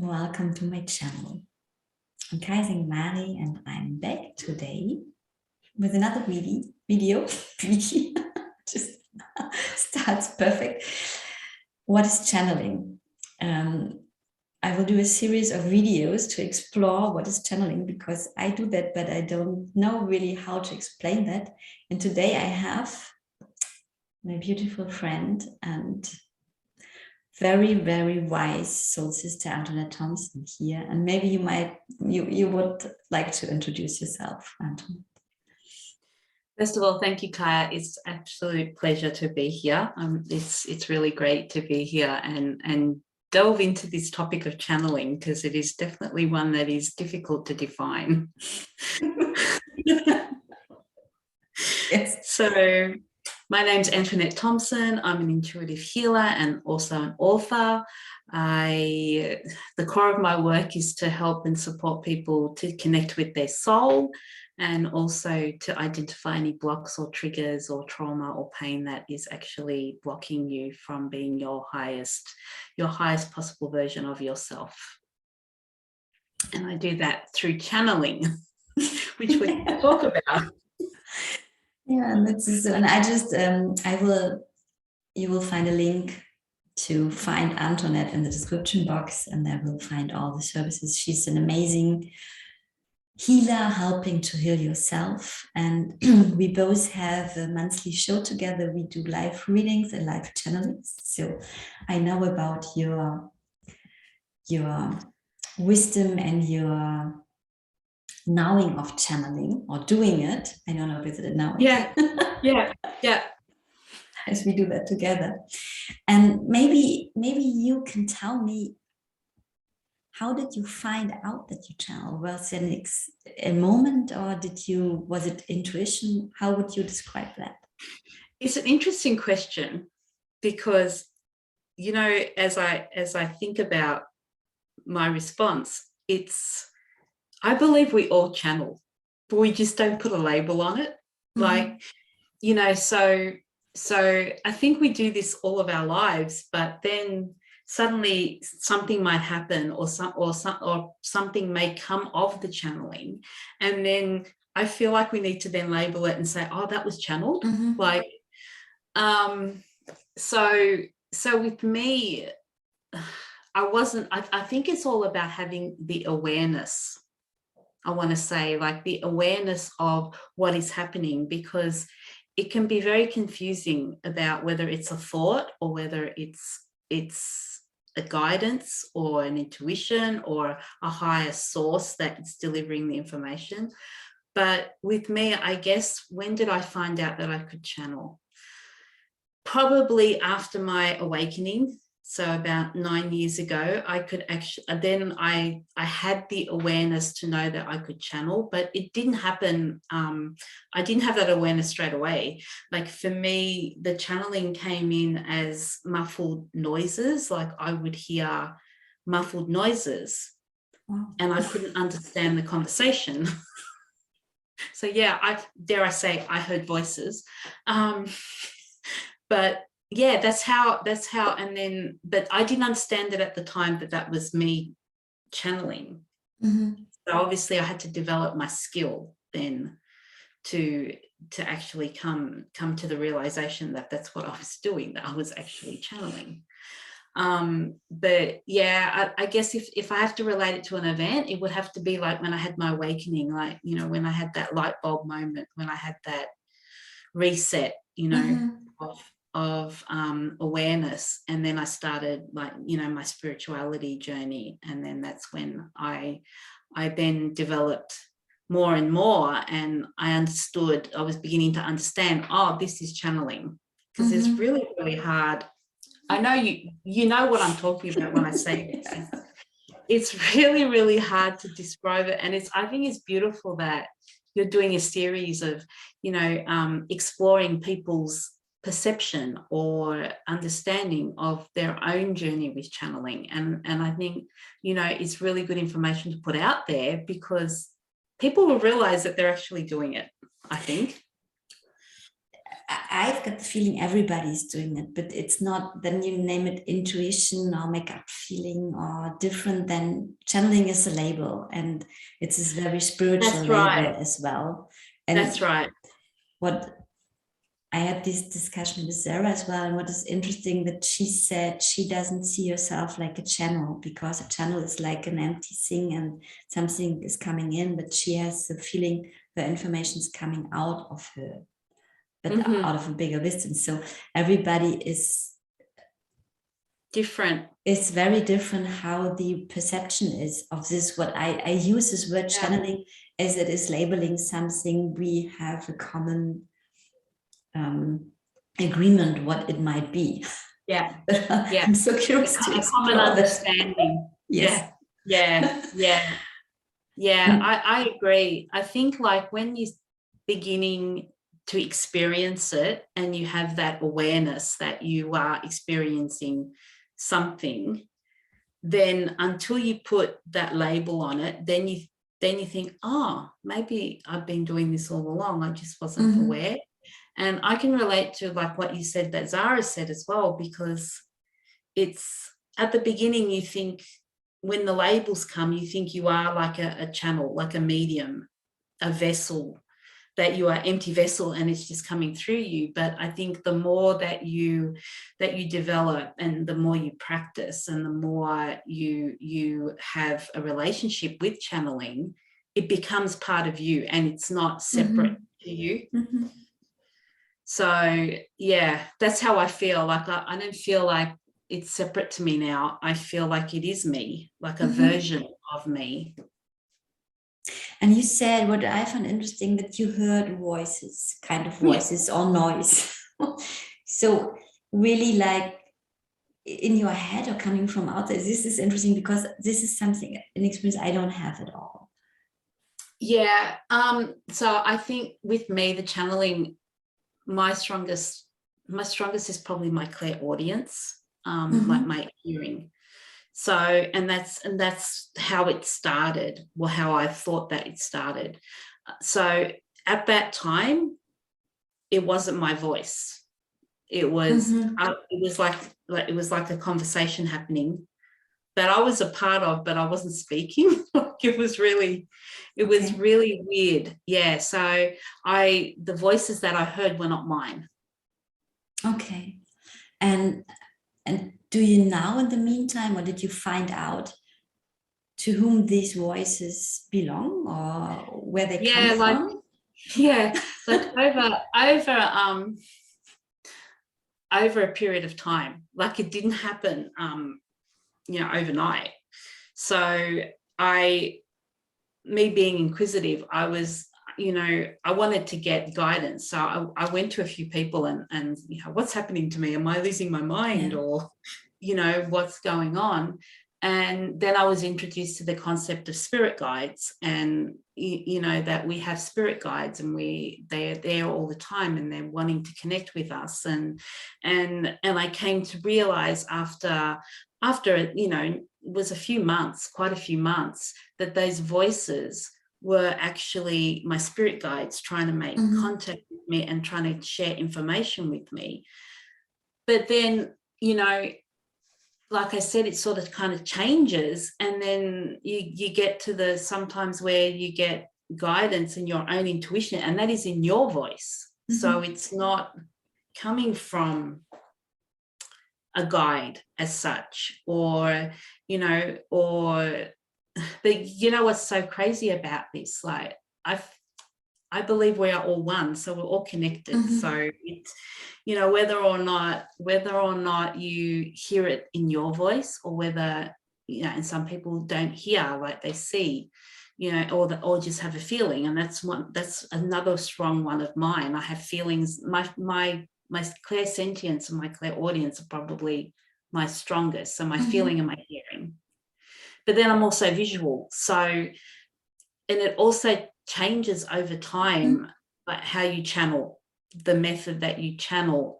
Welcome to my channel. I'm Kaija and I'm back today with another video. Just starts perfect. What is channeling? I will do a series of videos to explore what is channeling, because I do that, but I don't know really how to explain that. And today I have my beautiful friend and very, very wise soul sister Antoinette Thompson here. And maybe you would like to introduce yourself, Antoinette. First of all, thank you, Kaija. It's an absolute pleasure to be here. It's really great to be here and delve into this topic of channeling, because it is definitely one that is difficult to define. Yes. So my name's Antoinette Thompson. I'm an intuitive healer and also an author. The core of my work is to help and support people to connect with their soul, and also to identify any blocks or triggers or trauma or pain that is actually blocking you from being your highest possible version of yourself. And I do that through channeling, which we can talk about. Yeah, and I just you will find a link to find Antoinette in the description box, and there will find all the services. She's an amazing healer, helping to heal yourself. And we both have a monthly show together. We do live readings and live channelings. So I know about your wisdom and your knowing of channeling, or doing it. I don't know if it's a knowing. Yeah. As we do that together. And maybe you can tell me, how did you find out that you channel? Was it a moment, or was it intuition? How would you describe that? It's an interesting question, because, you know, as I think about my response, I believe we all channel, but we just don't put a label on it. Mm-hmm. Like, you know, so I think we do this all of our lives, but then suddenly something might happen, or something may come of the channeling, and then I feel like we need to then label it and say, oh, that was channeled. Mm-hmm. Like, so with me, I think it's all about having the awareness. I want to say, like, the awareness of what is happening, because it can be very confusing about whether it's a thought, or whether it's a guidance or an intuition or a higher source that's delivering the information. But with me, I guess, when did I find out that I could channel? Probably after my awakening. So about 9 years ago, I could actually, then I had the awareness to know that I could channel, but it didn't happen. I didn't have that awareness straight away. Like, for me, the channeling came in as muffled noises. Like, I would hear muffled noises. Wow. And I couldn't understand the conversation. So yeah, dare I say, I heard voices. But yeah, that's how, and then, but I didn't understand it at the time that was me channeling. Mm-hmm. So obviously I had to develop my skill then to actually come to the realization that that's what I was doing, that I was actually channeling. But yeah, I guess if I have to relate it to an event, it would have to be like when I had my awakening, like, you know, when I had that light bulb moment, when I had that reset, you know, mm-hmm. of awareness. And then I started, like, you know, my spirituality journey. And then that's when I then developed more and more, and I was beginning to understand, oh, this is channeling, because mm-hmm. it's really, really hard. I know you know what I'm talking about when I say this. It's really, really hard to describe it. And I think it's beautiful that you're doing a series of, you know, exploring people's perception or understanding of their own journey with channeling. And I think, you know, it's really good information to put out there, because people will realize that they're actually doing it, I think. I've got the feeling everybody's doing it, but it's not, then you name it intuition or make up feeling or different, than channeling is a label, and it's this very spiritual label as well. And that's right. What I had this discussion with Sarah as well, and what is interesting that she said she doesn't see herself like a channel, because a channel is like an empty thing and something is coming in, but she has the feeling the information is coming out of her, but out of a bigger wisdom. So everybody is different. It's very different how the perception is of this. What I use this word channeling as it is labeling something we have a common agreement what it might be. Yeah. Yeah. I'm so curious to explore common understanding. Yes. Yeah. I agree. I think like when you're beginning to experience it and you have that awareness that you are experiencing something, then until you put that label on it, then you think, oh, maybe I've been doing this all along, I just wasn't aware. And I can relate to like what you said that Zara said as well, because it's at the beginning, you think when the labels come, you think you are like a channel, like a medium, a vessel, that you are empty vessel and it's just coming through you. But I think the more that you develop and the more you practice and the more you have a relationship with channeling, it becomes part of you and it's not separate to you. So yeah, that's how I feel. Like I don't feel like it's separate to me now. I feel like it is me, like a version of me. And you said, what I found interesting, that you heard voices, kind of voices or noise. So really like in your head or coming from outside. This is interesting because this is something, an experience I don't have at all. Yeah. So I think with me, the channeling, my strongest is probably my clairaudience, like my hearing. So, and that's how it started, or how I thought that it started. So at that time, it wasn't my voice. It was it was like a conversation happening that I was a part of, but I wasn't speaking. It was really weird. Yeah. So the voices that I heard were not mine. Okay. And do you now, in the meantime, or did you find out to whom these voices belong or where they come from? Yeah, like over a period of time. Like it didn't happen overnight. So me being inquisitive, I was, I wanted to get guidance. So I went to a few people and what's happening to me? Am I losing my mind? Or, what's going on? And then I was introduced to the concept of spirit guides, and that we have spirit guides and they're there all the time and they're wanting to connect with us. And I came to realize after it was quite a few months, that those voices were actually my spirit guides trying to make contact with me and trying to share information with me. But then, like I said, it sort of kind of changes, and then you get to sometimes where you get guidance in your own intuition, and that is in your voice. So it's not coming from a guide as such, or but what's so crazy about this, like I believe we are all one, so we're all connected. So it's whether or not you hear it in your voice, or whether and some people don't hear, like they see, or just have a feeling. And that's another strong one of mine. I have feelings. My clairsentience and my clairaudience are probably my strongest. So my feeling and my hearing. But then I'm also visual. So, and it also changes over time, like how you channel, the method that you channel,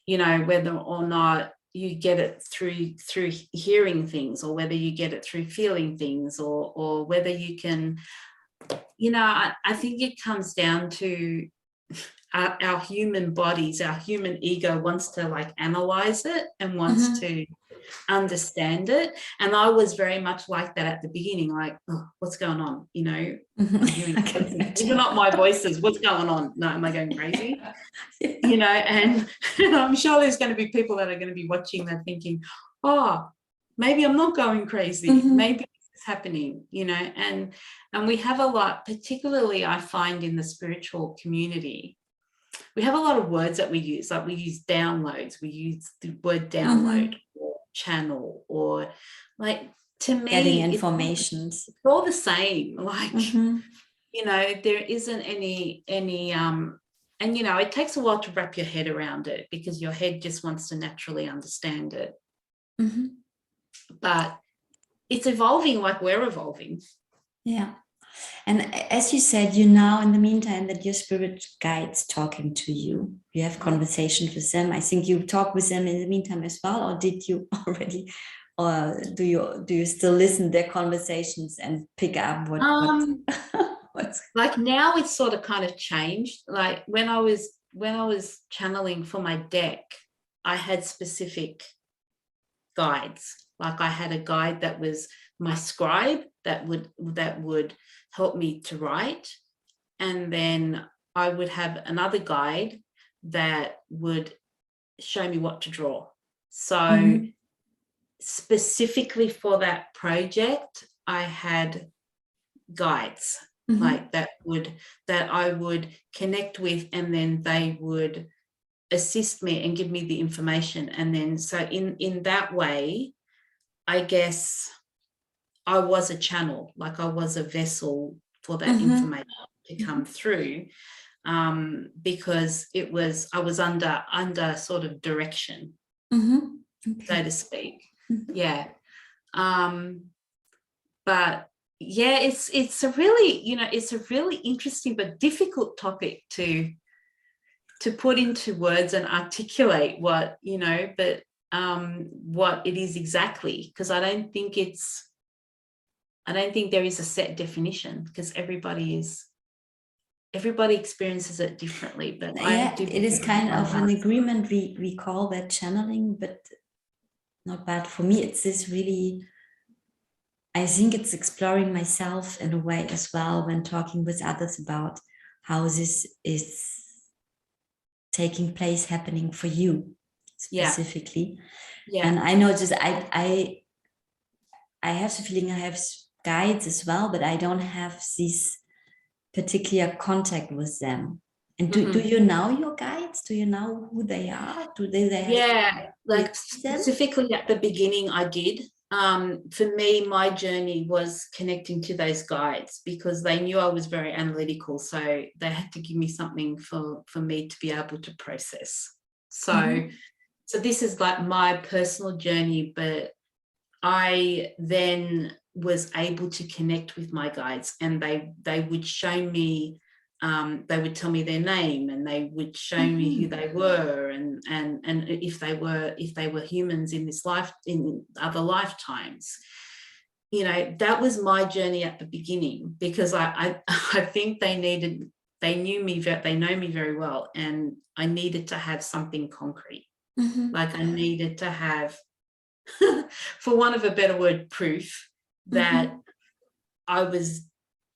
whether or not you get it through hearing things, or whether you get it through feeling things, or whether you can, I think it comes down to our human bodies, our human ego wants to like analyze it and wants to understand it. And I was very much like that at the beginning, like, oh, what's going on? You know, I'm hearing voices. These are not my voices. What's going on? No, am I going crazy? You know, and I'm sure there's going to be people that are going to be watching that thinking, oh, maybe I'm not going crazy. Maybe it's happening, you know, and we have a lot, particularly I find in the spiritual community, we have a lot of words that we use, like we use downloads, we use the word download or channel, or like, to me, getting information. It's all the same. Like, you know, there isn't any and, you know, it takes a while to wrap your head around it because your head just wants to naturally understand it. But it's evolving like we're evolving. Yeah. And as you said, you now, in the meantime, that your spirit guides talking to you, you have conversations with them. I think you talk with them in the meantime as well, or did you already, or do you still listen to their conversations and pick up what's like now it's sort of kind of changed. Like when I was channeling for my deck, I had specific guides. Like I had a guide that was my scribe that would help me to write, and then I would have another guide that would show me what to draw. So specifically for that project, I had guides like that I would connect with, and then they would assist me and give me the information. And then so in that way, I guess I was a channel, like I was a vessel for that information to come through, because I was under sort of direction, so to speak. Yeah. But yeah, it's a really, you know, it's a really interesting but difficult topic to put into words and articulate what, you know, but what it is exactly, because I don't think there is a set definition, because everybody experiences it differently. But yeah, it is kind of an agreement. We call that channeling, but not bad. For me, it's this really, I think it's exploring myself in a way as well when talking with others about how this is taking place, happening for you specifically. Yeah. And I know just I have the feeling I have guides as well, but I don't have this particular contact with them. And do you know your guides? Do you know who they are? Do they have like specifically at the beginning I did. For me, my journey was connecting to those guides because they knew I was very analytical, so they had to give me something for me to be able to process. So so this is like my personal journey, but I then was able to connect with my guides, and they would show me, they would tell me their name, and they would show me who they were, and if they were humans in this life, in other lifetimes. You know, that was my journey at the beginning, because I think they know me very well, and I needed to have something concrete. Like I needed to have, for want of a better word, proof that I was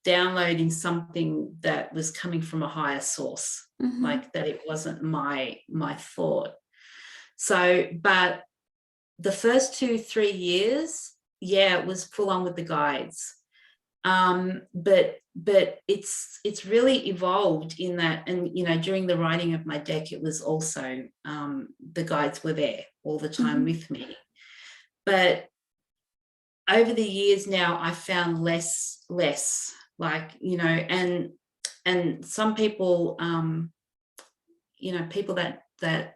downloading something that was coming from a higher source, like that it wasn't my thought. So, but the first 2-3 years, yeah, it was full on with the guides. But it's really evolved in that, and you know, during the writing of my deck, it was also the guides were there all the time with me. But over the years now, I found less, like, you know, and some people, you know, people that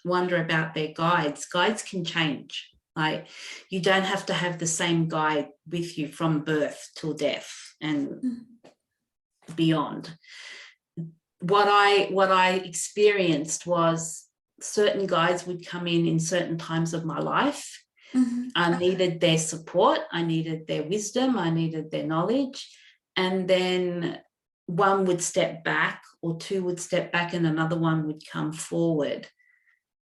wonder about their guides can change. Like, you don't have to have the same guide with you from birth till death and beyond. What I experienced was certain guides would come in certain times of my life. I needed their support, I needed their wisdom, I needed their knowledge, and then one would step back or two would step back and another one would come forward,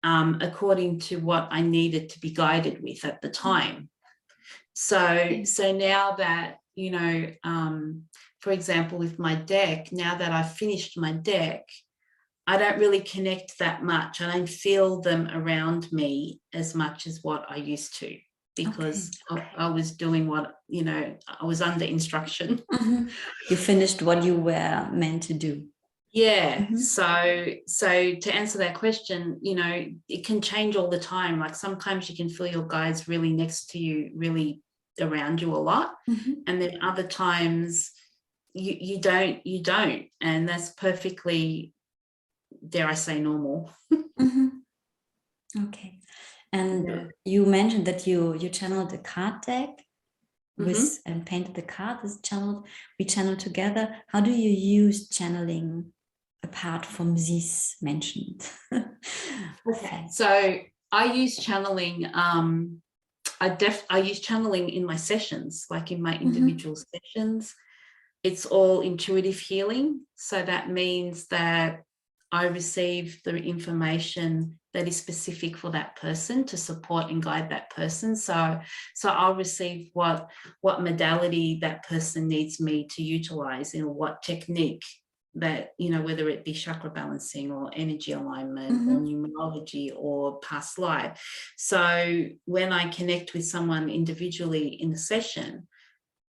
according to what I needed to be guided with at the time. So now that, you know, for example, with my deck, now that I've finished my deck, I don't really connect that much. I don't feel them around me as much as what I used to, because I was doing what, you know, I was under instruction. You finished what you were meant to do. Yeah. So to answer that question, you know, it can change all the time. Like sometimes you can feel your guides really next to you, really around you a lot. And then other times you don't. And that's perfectly, dare I say, normal. Okay. And you mentioned that you channeled the card deck with and painted the card as channeled. We channeled together. How do you use channeling apart from these mentioned? Okay. So I use channeling. I use channeling in my sessions, like in my individual sessions. It's all intuitive healing. So that means that I receive the information that is specific for that person to support and guide that person. So I'll receive what modality that person needs me to utilize, and what technique that, you know, whether it be chakra balancing or energy alignment or numerology or past life. So when I connect with someone individually in a session,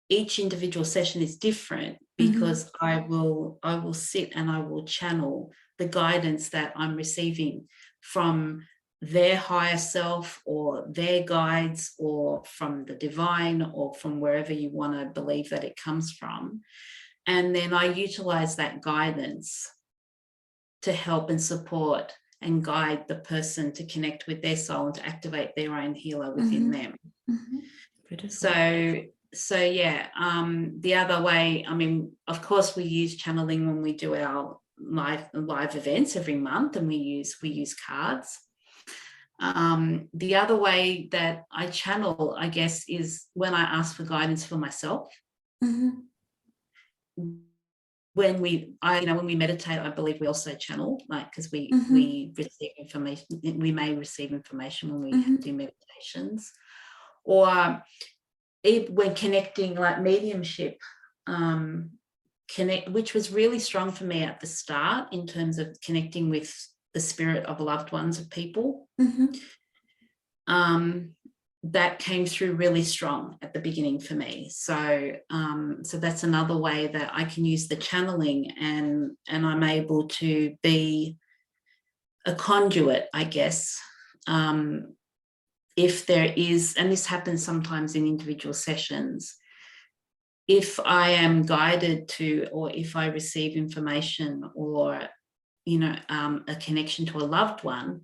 each individual session is different, because I will sit and I will channel the guidance that I'm receiving from their higher self or their guides, or from the divine, or from wherever you want to believe that it comes from. And then I utilize that guidance to help and support and guide the person to connect with their soul and to activate their own healer within them. So yeah, the other way, I mean, of course we use channeling when we do our live events every month, and we use cards. The other way that I channel, I guess, is when I ask for guidance for myself. When we meditate, I believe we also channel, like, because we receive information. We may receive information when we do meditations, or when connecting, like mediumship, which was really strong for me at the start in terms of connecting with the spirit of loved ones of people. That came through really strong at the beginning for me. So that's another way that I can use the channeling, and I'm able to be a conduit, I guess. If there is, and this happens sometimes in individual sessions, if I am guided to, or if I receive information, or, you know, a connection to a loved one,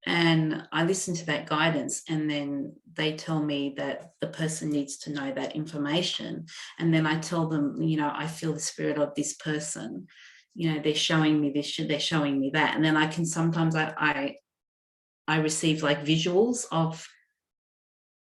and I listen to that guidance, and then they tell me that the person needs to know that information, and then I tell them, you know, I feel the spirit of this person, you know, they're showing me this, they're showing me that, and then I can sometimes I receive like visuals of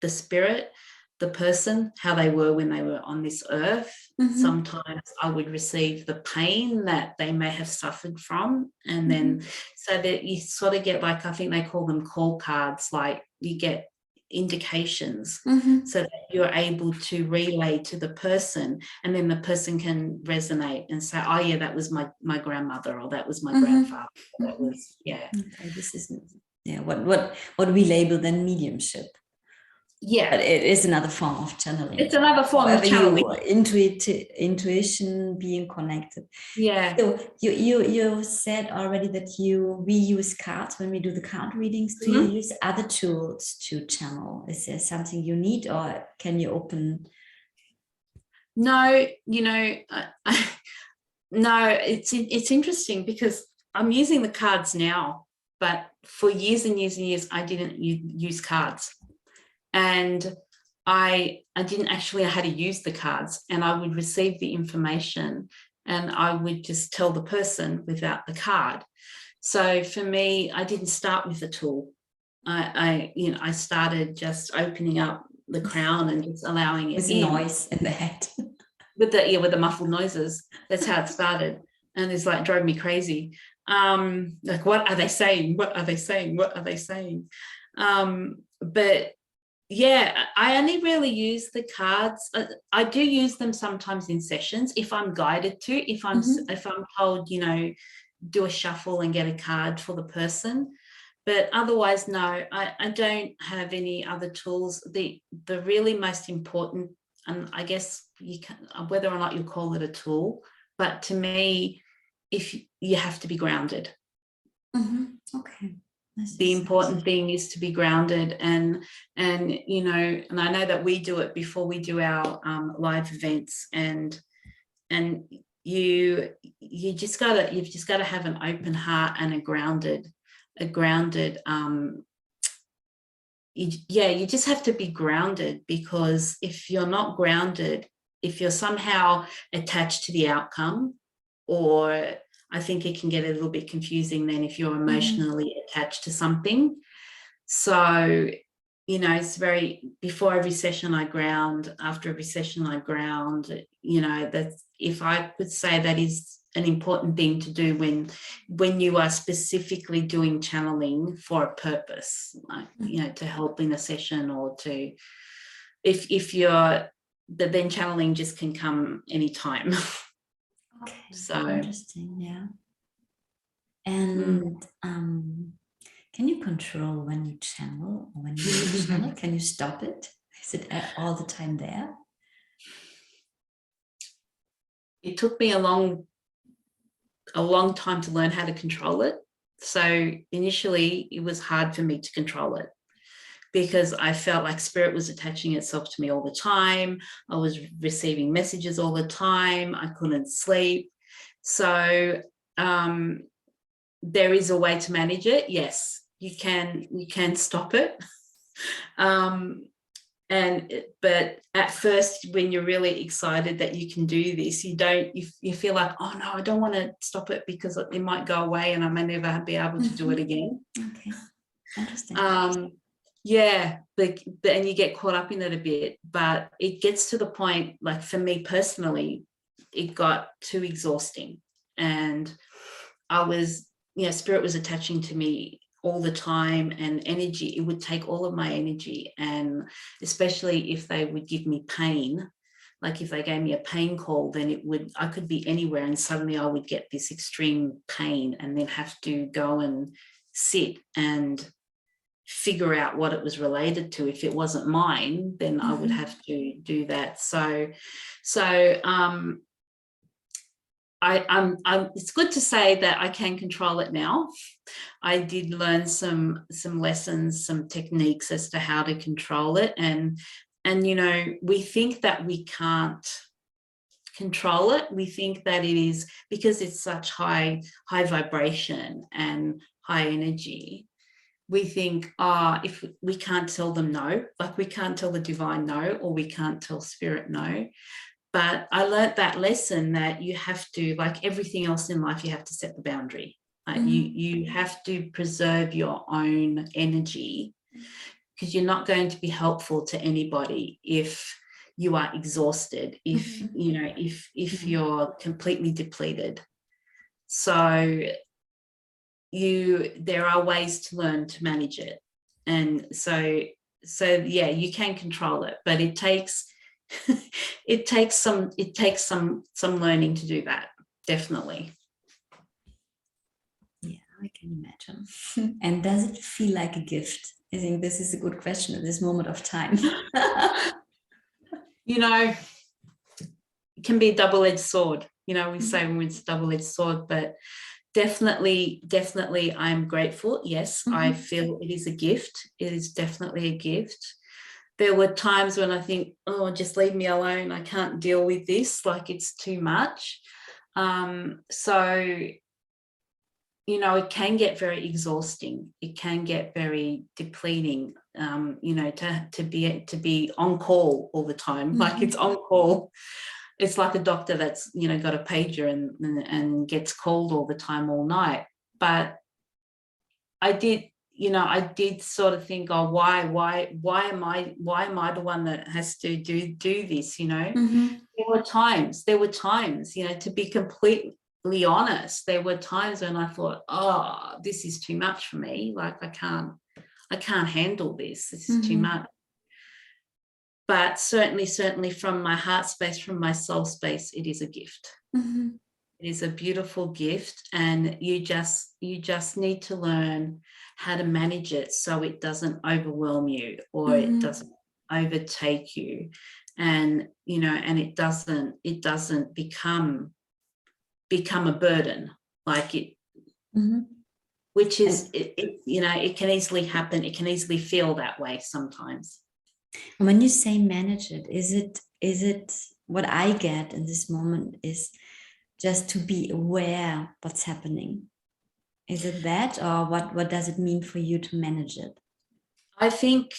the spirit, the person, how they were when they were on this earth. Sometimes I would receive the pain that they may have suffered from, and then so that you sort of get, like, I think they call them call cards, like you get indications, so that you're able to relay to the person, and then the person can resonate and say, oh yeah, that was my grandmother, or that was my grandfather, that was, yeah. Okay, this is what we label then mediumship. Yeah, but it is another form of channeling. It's another form of channeling. Intuition, being connected. Yeah. So you said already that we use cards when we do the card readings. Do you use other tools to channel? Is there something you need, or can you open? No, you know, no. It's interesting because I'm using the cards now, but for years and years and years, I didn't use cards. And I didn't actually know how to use the cards, and I would receive the information and I would just tell the person without the card. So for me, I didn't start with a tool. I started just opening up the crown and just allowing it in. With noise in the head. with the muffled noises. That's how it started, and it's like drove me crazy. Like, what are they saying? What are they saying? What are they saying? But yeah, I only really use the cards. I do use them sometimes in sessions if I'm guided to. If I'm told, you know, do a shuffle and get a card for the person. But otherwise, no, I don't have any other tools. The really most important, and I guess you can, whether or not you call it a tool, but to me, if you have to be grounded. Okay. The important thing is to be grounded, and you know, and I know that we do it before we do our live events, and you've just got to have an open heart and a grounded you just have to be grounded, because if you're not grounded, if you're somehow attached to the outcome, or I think it can get a little bit confusing then if you're emotionally attached to something. So, you know, it's before every session I ground, after every session I ground, you know, that's, if I could say, that is an important thing to do when you are specifically doing channeling for a purpose, like, you know, to help in a session, or to, if you're, but then channeling just can come anytime. Okay, so interesting. Yeah. And can you control when you channel, or when you channel? Can you stop it? Is it all the time there? It took me a long time to learn how to control it. So initially it was hard for me to control it, because I felt like spirit was attaching itself to me all the time. I was receiving messages all the time. I couldn't sleep. So there is a way to manage it. Yes, you can stop it. But at first, when you're really excited that you can do this, you feel like, oh no, I don't want to stop it, because it might go away and I may never be able to do it again. Okay, interesting. Yeah, and you get caught up in it a bit, but it gets to the point, like for me personally, it got too exhausting, and I was, you know, spirit was attaching to me all the time, and energy, it would take all of my energy. And especially if they would give me pain, like if they gave me a pain call, then I could be anywhere and suddenly I would get this extreme pain, and then have to go and sit and figure out what it was related to. If it wasn't mine, then I would have to do that. So it's good to say that I can control it now. I did learn some lessons, some techniques as to how to control it. And you know, we think that we can't control it. We think that it is because it's such high vibration and high energy. We think, if we can't tell them no, like we can't tell the divine no, or we can't tell spirit no. But I learned that lesson, that you have to, like everything else in life, you have to set the boundary. You have to preserve your own energy, because you're not going to be helpful to anybody if you are exhausted, if you know, if you're completely depleted. So there are ways to learn to manage it, and so yeah, you can control it, but it takes it takes some learning to do that, definitely. Yeah, I can imagine. And does it feel like a gift? I think this is a good question at this moment of time. You know, it can be a double-edged sword. You know, we say when it's a double-edged sword, but definitely I'm grateful. Yes, I feel it is a gift. It is definitely a gift. There were times when I think, oh, just leave me alone. I can't deal with this. Like, it's too much. So, you know, it can get very exhausting. It can get very depleting, you know, to be on call all the time. Like, it's on call. It's like a doctor that's, you know, got a pager and gets called all the time, all night. But I did sort of think, oh, why am I the one that has to do this, you know? There There were times, you know, to be completely honest, there were times when I thought, oh, this is too much for me. Like, I can't handle this. This is too much. But certainly from my heart space, from my soul space, it is a gift. It is a beautiful gift, and you just need to learn how to manage it so it doesn't overwhelm you, or it doesn't overtake you, and you know, and it doesn't become a burden, like it, which is it, you know, it can easily happen. It can easily feel that way sometimes. When you say manage it, is it what I get in this moment is just to be aware what's happening? Is it that, or what does it mean for you to manage it? I think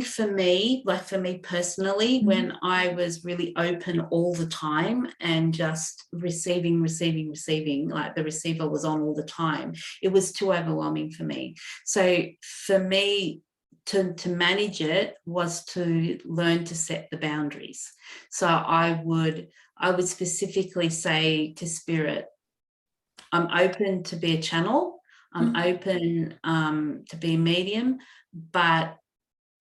for me, like for me personally, when I was really open all the time and just receiving, like the receiver was on all the time, it was too overwhelming for me. So for me, to manage it was to learn to set the boundaries. So I would specifically say to Spirit, I'm open to be a channel, I'm open to be a medium, but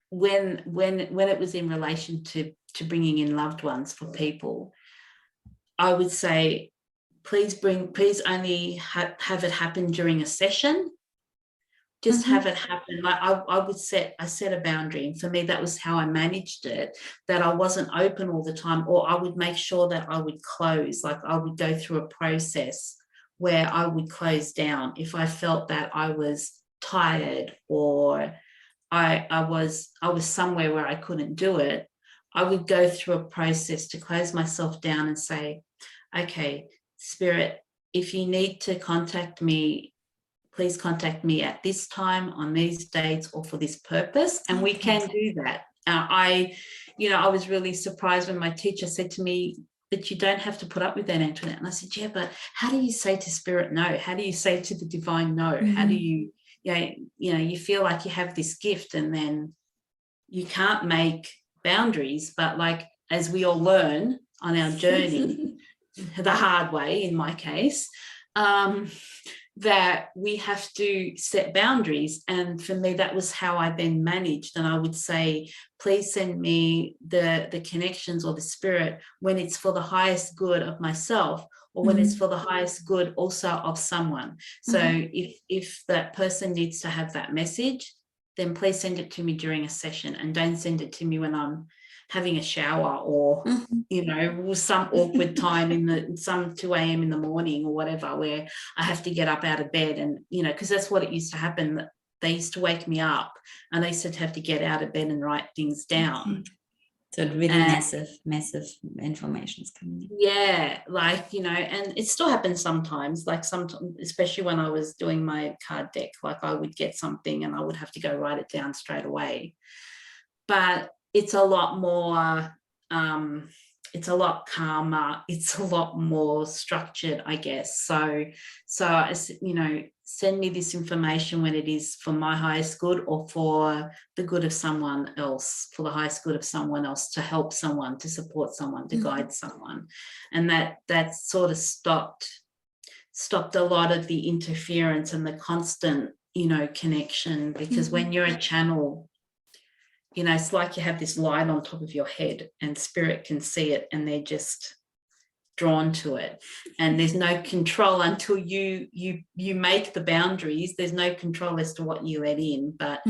when it was in relation to bringing in loved ones for people, I would say, please only have it happen during a session. Just have it happen. Like I set a boundary, and for me that was how I managed it, that I wasn't open all the time, or I would make sure that I would close, like I would go through a process where I would close down if I felt that I was tired, or I was somewhere where I couldn't do it. I would go through a process to close myself down and say, okay, Spirit, if you need to contact me, please contact me at this time, on these dates, or for this purpose. And we can do that. I was really surprised when my teacher said to me, but you don't have to put up with that, Antoinette. And I said, yeah, but how do you say to Spirit no? How do you say to the divine no? How do you, you feel like you have this gift and then you can't make boundaries. But like, as we all learn on our journey, the hard way in my case, that we have to set boundaries. And for me, that was how I then managed. And I would say, please send me the connections or the Spirit when it's for the highest good of myself, or when it's for the highest good also of someone. So if that person needs to have that message, then please send it to me during a session, and don't send it to me when I'm having a shower, or some awkward time in some 2 a.m. in the morning or whatever, where I have to get up out of bed, and because that's what it used to happen. They used to wake me up and I used to have to get out of bed and write things down. So it really massive information is coming in. Yeah, and it still happens sometimes, sometimes, especially when I was doing my card deck, like I would get something and I would have to go write it down straight away. But it's a lot more, it's a lot calmer, it's a lot more structured, I guess. So send me this information when it is for my highest good, or for the good of someone else, for the highest good of someone else, to help someone, to support someone, to guide someone. And that sort of stopped a lot of the interference and the constant, connection, because when you're a channel, it's like you have this light on top of your head and Spirit can see it, and they're just drawn to it. And there's no control until you make the boundaries. There's no control as to what you let in, but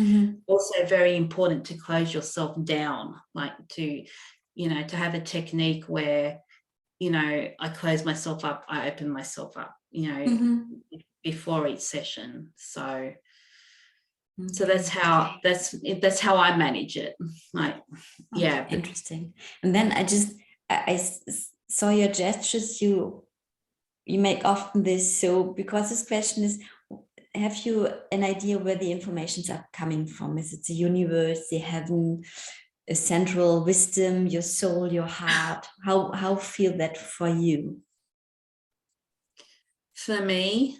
also very important to close yourself down, like to have a technique where, I close myself up, I open myself up, before each session. So that's how I manage it. Interesting. And then I saw your gestures you make often this. So because this question is, have you an idea where the informations are coming from? Is it the universe, the heaven, a central wisdom, your soul, your heart? How feel that for you? For me,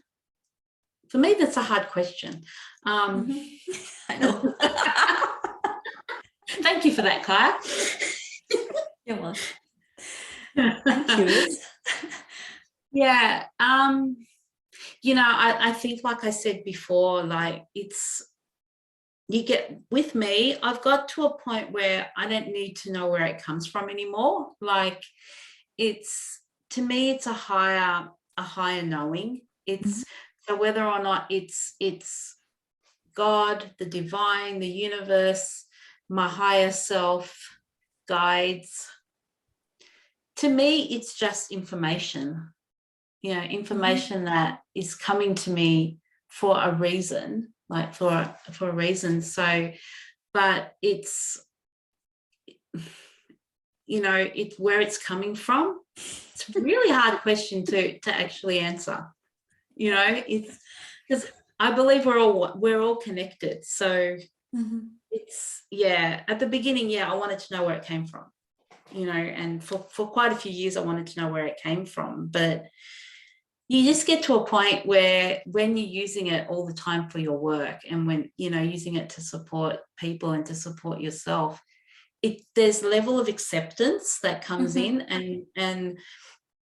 that's a hard question. I know. Thank you for that, Claire. You're welcome. curious. Yeah. I think, like I said before, like with me, I've got to a point where I don't need to know where it comes from anymore. Like to me, it's a higher knowing. It's so whether or not it's God, the divine, the universe, my higher self, guides. To me, it's just information. Information that is coming to me for a reason, like for a reason. So, but it's, it's where it's coming from. It's a really hard question to actually answer. It's because I believe we're all connected. So it's, at the beginning, I wanted to know where it came from, and for quite a few years I wanted to know where it came from. But you just get to a point where when you're using it all the time for your work, and when using it to support people and to support yourself, there's a level of acceptance that comes in, and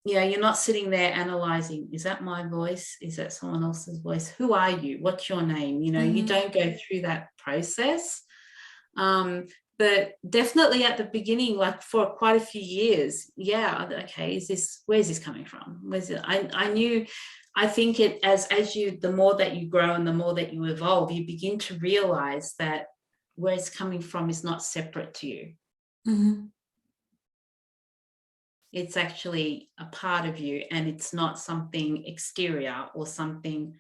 you're not sitting there analyzing, is that my voice, is that someone else's voice, who are you, what's your name, you don't go through that process. But definitely at the beginning, like for quite a few years, okay, where's this coming from? Where's it? I think it as you, the more that you grow and the more that you evolve, you begin to realize that where it's coming from is not separate to you. It's actually a part of you, and it's not something exterior or something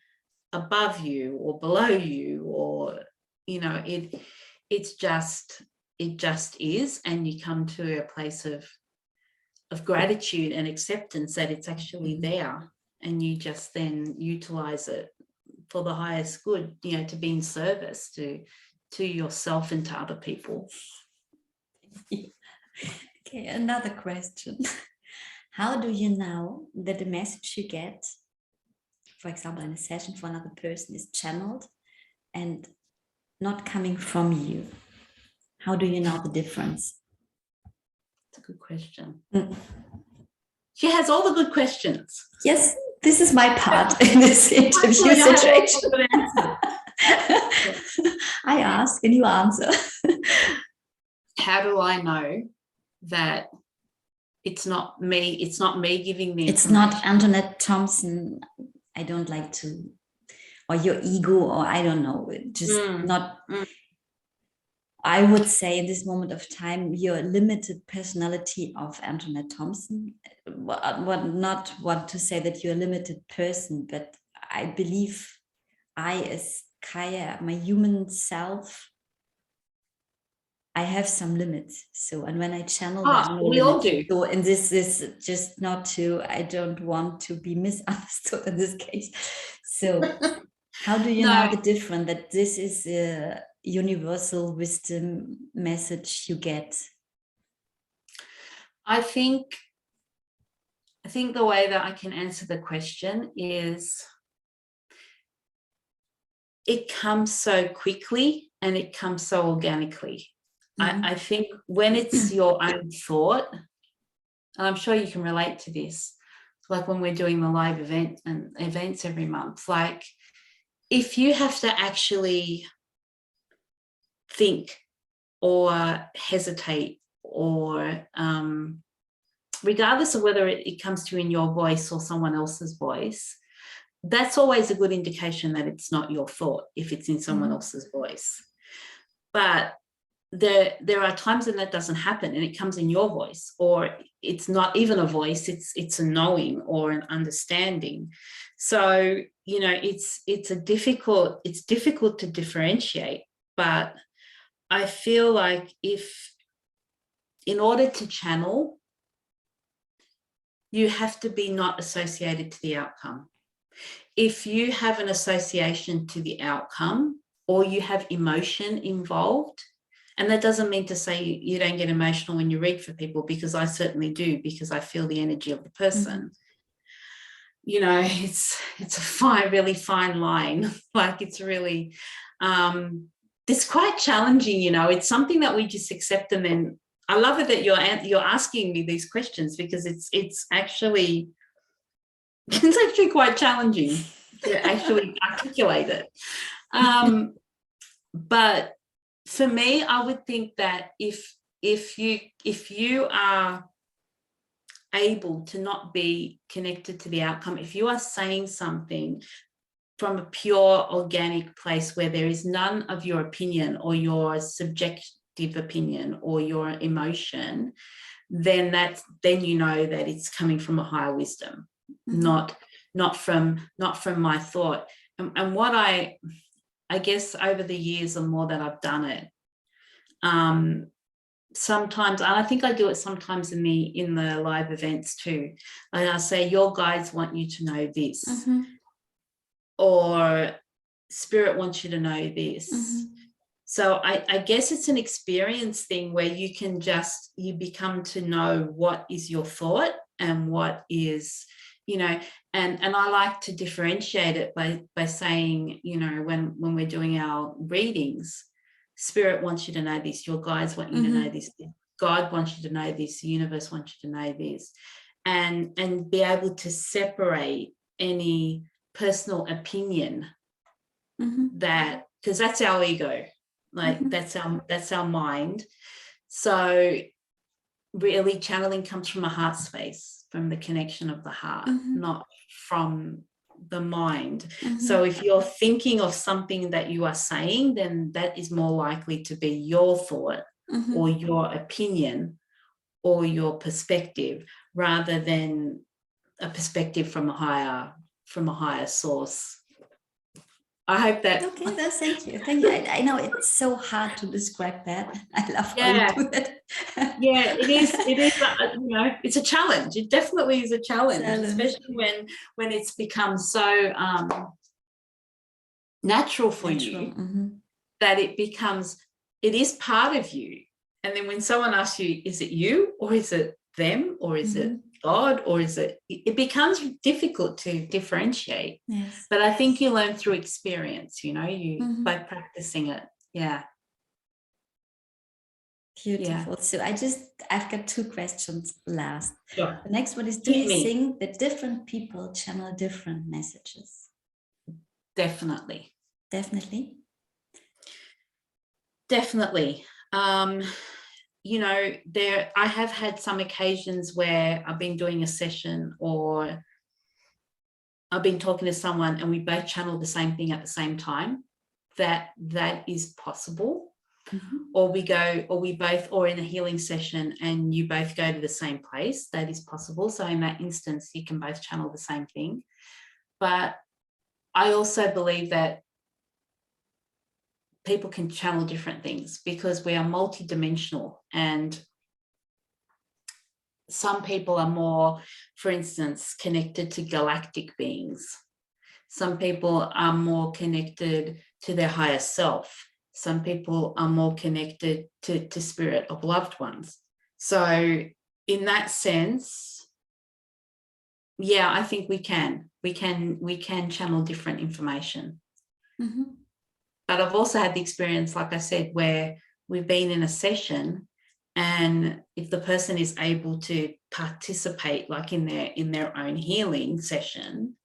above you or below you, or it just is, and you come to a place of gratitude and acceptance that it's actually there, and you just then utilize it for the highest good, to be in service to yourself and to other people. Okay, another question. How do you know that the message you get, for example, in a session for another person, is channeled and not coming from you? How do you know the difference? That's a good question. She has all the good questions. Yes, this is my part in this interview situation. I ask and you answer. How do I know that it's not me giving the information? It's not Antoinette Thompson. I don't like to, or your ego, or I don't know, just not. I would say in this moment of time, your limited personality of Antoinette Thompson. Not want to say that you're a limited person, but I believe I, as Kaija, my human self, I have some limits. So, and when I channel, there's no we limit. all do. So, and this is just not to, I don't want to be misunderstood in this case. So, how do you know the difference that this is a universal wisdom message you get? I think the way that I can answer the question is it comes so quickly and it comes so organically. I think when it's your own thought, and I'm sure you can relate to this, like when we're doing the live events every month, like if you have to actually think or hesitate, or regardless of whether it comes to you in your voice or someone else's voice, that's always a good indication that it's not your thought if it's in someone else's voice. But there are times when that doesn't happen and it comes in your voice, or it's not even a voice, it's a knowing or an understanding. So it's difficult to differentiate. But I feel like in order to channel, you have to be not associated to the outcome. If you have an association to the outcome, or you have emotion involved, and that doesn't mean to say you don't get emotional when you read for people, because I certainly do, because I feel the energy of the person. It's a really fine line. Like it's really, it's quite challenging. It's something that we just accept, and then I love it that you're asking me these questions, because it's actually quite challenging to actually articulate it. But for me, I would think that if you are able to not be connected to the outcome, if you are saying something from a pure organic place where there is none of your opinion or your subjective opinion or your emotion, then you know that it's coming from a higher wisdom, not from my thought. And what I guess over the years, the more that I've done it, sometimes, and I think I do it sometimes in the live events too, and I say, your guides want you to know this, or spirit wants you to know this. So I guess it's an experience thing where you become to know what is your thought and what is, and I like to differentiate it by saying, when we're doing our readings, spirit wants you to know this, your guides want you to know this, God wants you to know this, the universe wants you to know this, and be able to separate any personal opinion that, because that's our ego, like that's our mind. So really channeling comes from a heart space, from the connection of the heart, not from the mind. So if you're thinking of something that you are saying, then that is more likely to be your thought or your opinion or your perspective, rather than a perspective from a higher source. I hope that. Okay, thank you. I know it's so hard to describe that. I love how you do it. Yeah, it is. It's a challenge. It definitely is a challenge. Especially when it's become so natural for you that it is part of you. And then when someone asks you, is it you, or is it them, or is it God, or is it becomes difficult to differentiate. Yes. But I think you learn through experience, by practicing it. Yeah. Beautiful. Yeah. So I've got 2 questions last. Sure. The next one is, do you think that different people channel different messages? Definitely. Definitely? Definitely. I have had some occasions where I've been doing a session, or I've been talking to someone and we both channel the same thing at the same time. That is possible. Or in a healing session and you both go to the same place, that is possible. So in that instance, you can both channel the same thing. But I also believe that people can channel different things, because we are multidimensional, and some people are more, for instance, connected to galactic beings. Some people are more connected to their higher self. Some people are more connected to spirit of loved ones. So in that sense, yeah, I think we can channel different information. But I've also had the experience, like I said, where we've been in a session, and if the person is able to participate, like in their own healing session,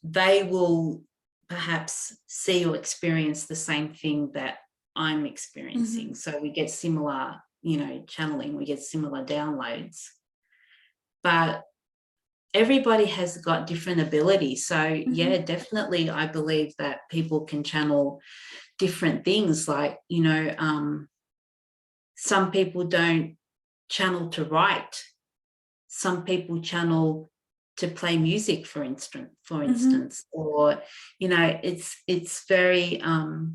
they will perhaps see or experience the same thing that I'm experiencing. So we get similar, channeling, we get similar downloads. But everybody has got different abilities. So yeah, definitely I believe that people can channel different things. Like, some people don't channel to write. Some people channel to play music, for instance, or, it's very, I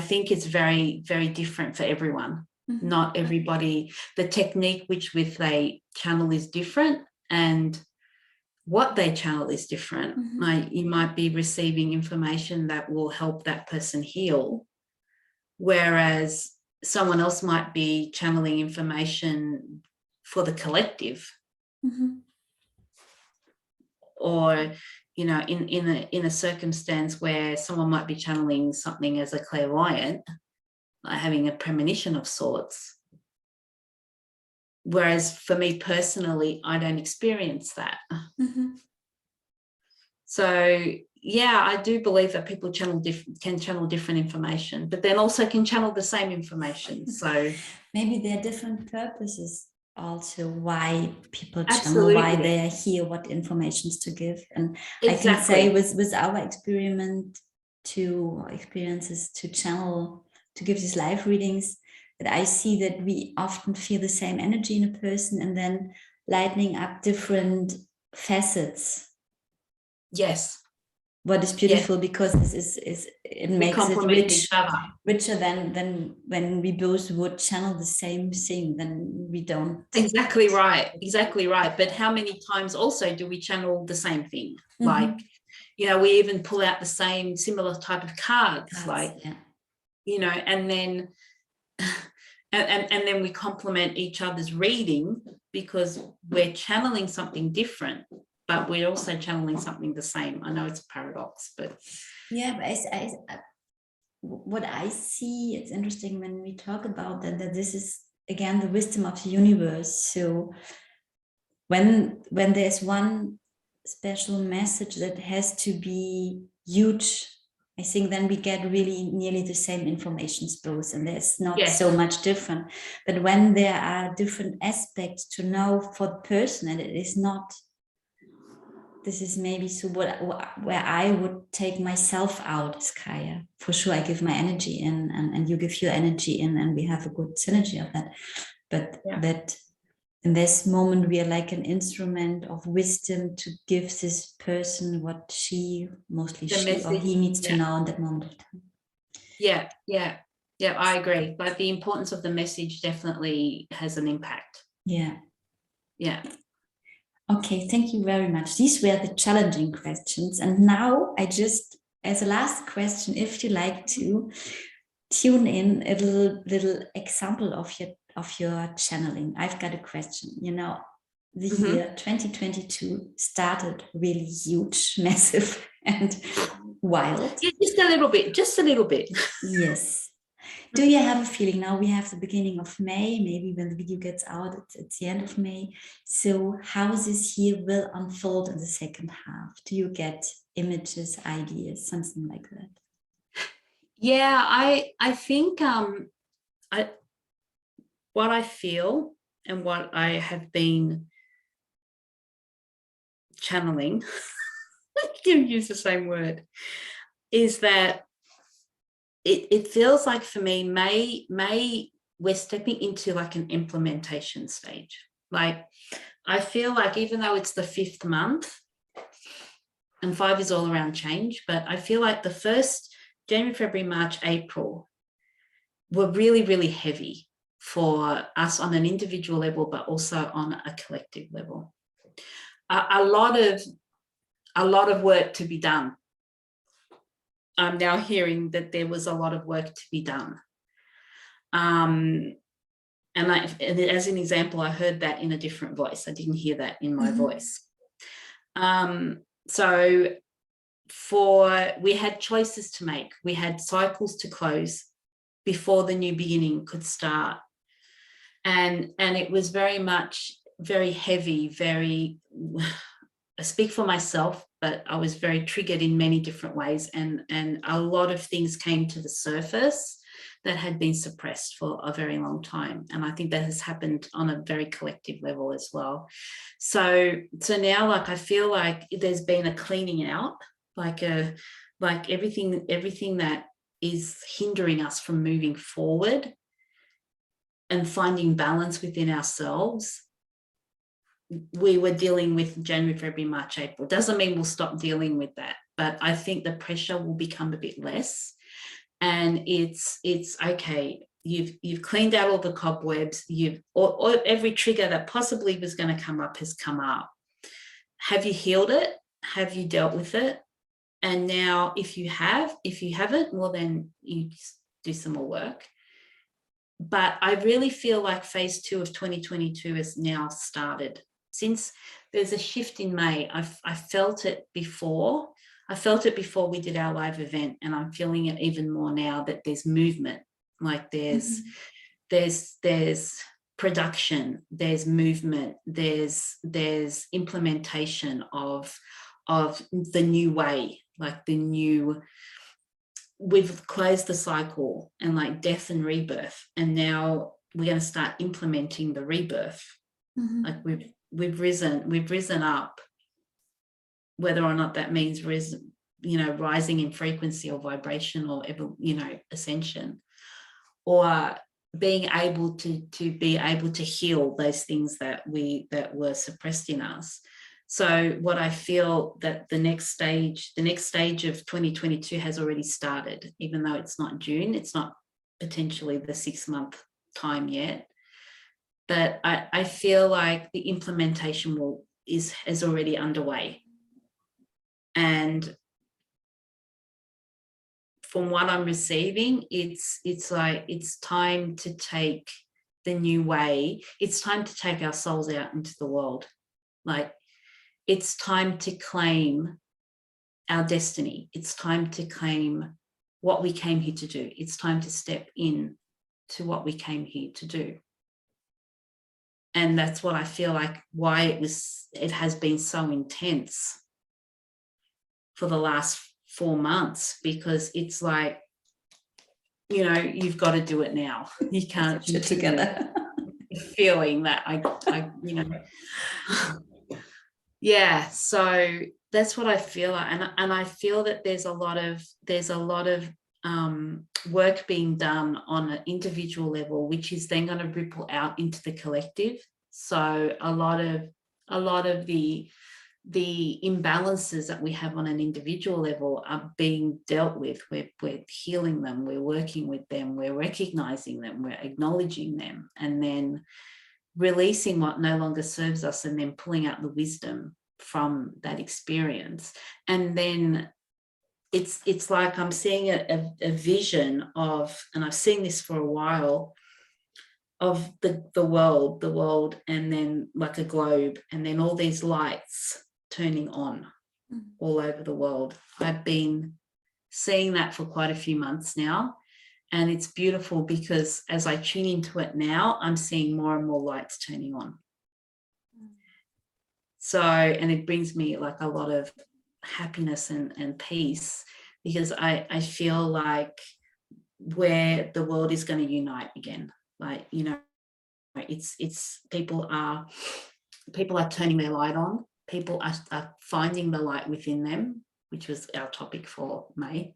think it's very, very different for everyone. Not everybody, the technique which they channel is different, and what they channel is different. Like, you might be receiving information that will help that person heal, whereas someone else might be channeling information for the collective. Or, in a circumstance where someone might be channeling something as a clairvoyant, like having a premonition of sorts. Whereas for me personally, I don't experience that. So yeah, I do believe that people can channel different information, but then also can channel the same information. So maybe there are different purposes also why people channel, absolutely, why they are here, what informations to give. And exactly. I can say with our experiences to channel, to give these live readings, that I see that we often feel the same energy in a person and then lightening up different facets. Yes. What is beautiful, because this is it makes it richer than when we both would channel the same thing, then we don't. Exactly right. But how many times also do we channel the same thing? Like, you know, we even pull out the same similar type of cards, like, you know, and then and then we complement each other's reading because we're channeling something different, but we're also channeling something the same. I know it's a paradox, but yeah, but what I see, it's interesting when we talk about that this is again the wisdom of the universe. So when there's one special message that has to be huge, I think then we get really nearly the same information both, and there's not so much different. But when there are different aspects to know for the person, and it is not, this is maybe so where I would take myself out as Kaija. For sure, I give my energy in, and you give your energy in, and we have a good synergy of that. But that in this moment, we are like an instrument of wisdom to give this person what she or he needs to know in that moment of time. Yeah, I agree. But the importance of the message definitely has an impact. Yeah. Okay, thank you very much. These were the challenging questions. And now I just, as a last question, if you like to tune in a little example of your channeling. I've got a question. You know, the year 2022 started really huge, massive, and wild. Yeah, just a little bit. Yes. Do you have a feeling? Now we have the beginning of May, maybe when the video gets out, it's the end of May. So how this year will unfold in the second half? Do you get images, ideas, something like that? Yeah, I think what I feel and what I have been channeling, I can use the same word, is that it feels like for me, May we're stepping into like an implementation stage. Like I feel like even though it's the 5th month, and 5 is all around change, but I feel like the first January, February, March, April were really, really heavy for us on an individual level, but also on a collective level. A lot of work to be done. I'm now hearing that there was a lot of work to be done. And as an example, I heard that in a different voice. I didn't hear that in my voice. So we had choices to make. We had cycles to close before the new beginning could start. And it was very much very heavy, I speak for myself, but I was very triggered in many different ways. And a lot of things came to the surface that had been suppressed for a very long time. And I think that has happened on a very collective level as well. So now, like, I feel like there's been a cleaning out, like everything that is hindering us from moving forward and finding balance within ourselves. We were dealing with January, February, March, April. Doesn't mean we'll stop dealing with that, but I think the pressure will become a bit less. And it's okay. You've cleaned out all the cobwebs. Or every trigger that possibly was going to come up has come up. Have you healed it? Have you dealt with it? And now, if you haven't, well, then you just do some more work. But I really feel like phase 2 of 2022 has now started. Since there's a shift in May, I felt it before. I felt it before we did our live event, and I'm feeling it even more now that there's movement. Like there's production, there's movement, there's implementation of the new way, like we've closed the cycle and like death and rebirth, and now we're going to start implementing the rebirth. Like we've risen up, whether or not that means rising in frequency or vibration or ascension, or being able to heal those things that were suppressed in us. So what I feel that the next stage of 2022 has already started, even though it's not June, it's not potentially the 6-month time yet. But I feel like the implementation is already underway. And from what I'm receiving, it's like it's time to take the new way. It's time to take our souls out into the world. Like it's time to claim our destiny. It's time to claim what we came here to do. It's time to step in to what we came here to do. And that's what I feel like why it has been so intense for the last 4 months, because it's like, you've got to do it now. You can't get together. Feeling that yeah, so that's what I feel like. And I feel that there's a lot of work being done on an individual level, which is then going to ripple out into the collective. So a lot of the imbalances that we have on an individual level are being dealt with. We're healing them, we're working with them, we're recognizing them, we're acknowledging them, and then releasing what no longer serves us, and then pulling out the wisdom from that experience. And then it's like I'm seeing a vision of, and I've seen this for a while, of the world, and then like a globe, and then all these lights turning on all over the world. I've been seeing that for quite a few months now, and it's beautiful because as I tune into it now, I'm seeing more and more lights turning on. So, and it brings me like a lot of happiness and peace, because I feel like where the world is going to unite again. Like, it's people are turning their light on. People are finding the light within them, which was our topic for May,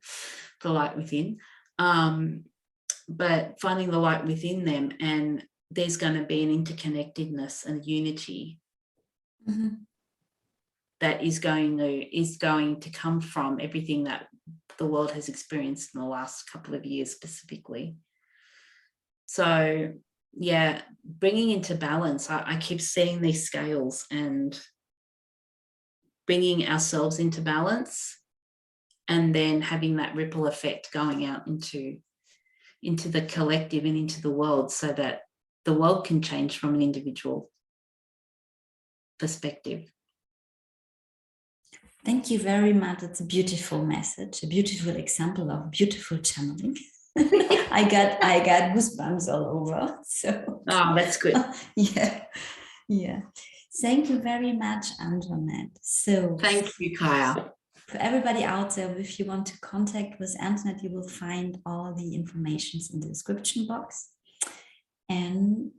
the light within. But finding the light within them, and there's going to be an interconnectedness and unity that is going to come from everything that the world has experienced in the last couple of years specifically. So yeah, bringing into balance, I keep seeing these scales and bringing ourselves into balance, and then having that ripple effect going out into the collective and into the world, so that the world can change from an individual perspective. Thank you very much. It's a beautiful message, a beautiful example of beautiful channeling. I got goosebumps all over. So that's good. Yeah. Thank you very much, Antoinette. So thank you, Kaija. For everybody out there, if you want to contact with Antoinette, you will find all the information in the description box. And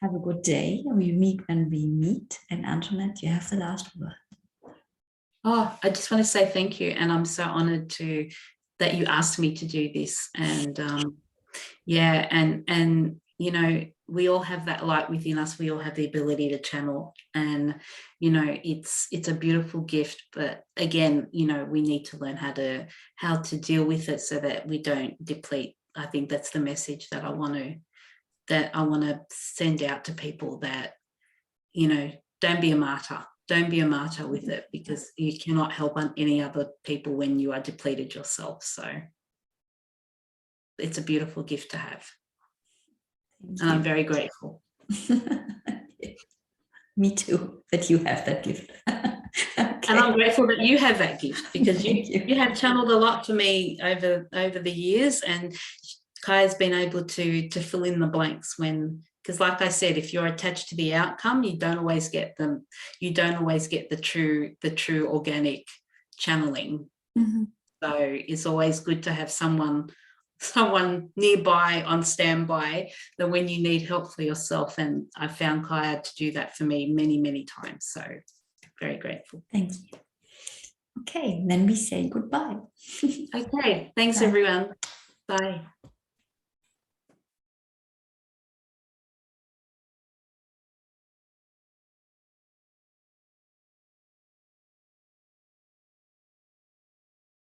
have a good day. We meet when we meet. And Antoinette, you have the last word. Oh, I just want to say thank you. And I'm so honored that you asked me to do this. And we all have that light within us. We all have the ability to channel, and it's a beautiful gift. But again, we need to learn how to deal with it so that we don't deplete. I think that's the message that I want to send out to people, that don't be a martyr. Don't be a martyr with it, because you cannot help any other people when you are depleted yourself. So it's a beautiful gift to have. And I'm very grateful. Me too, that you have that gift. Okay. And I'm grateful that you have that gift, because you have channeled a lot for me over the years, and Kai's been able to fill in the blanks when, because like I said, if you're attached to the outcome, you don't always get them. You don't always get the true organic channeling. Mm-hmm. So it's always good to have someone nearby on standby that when you need help for yourself. And I found Kaija to do that for me many, many times. So very grateful. Thank you. Okay, then we say goodbye. Okay, thanks Bye. everyone. Bye.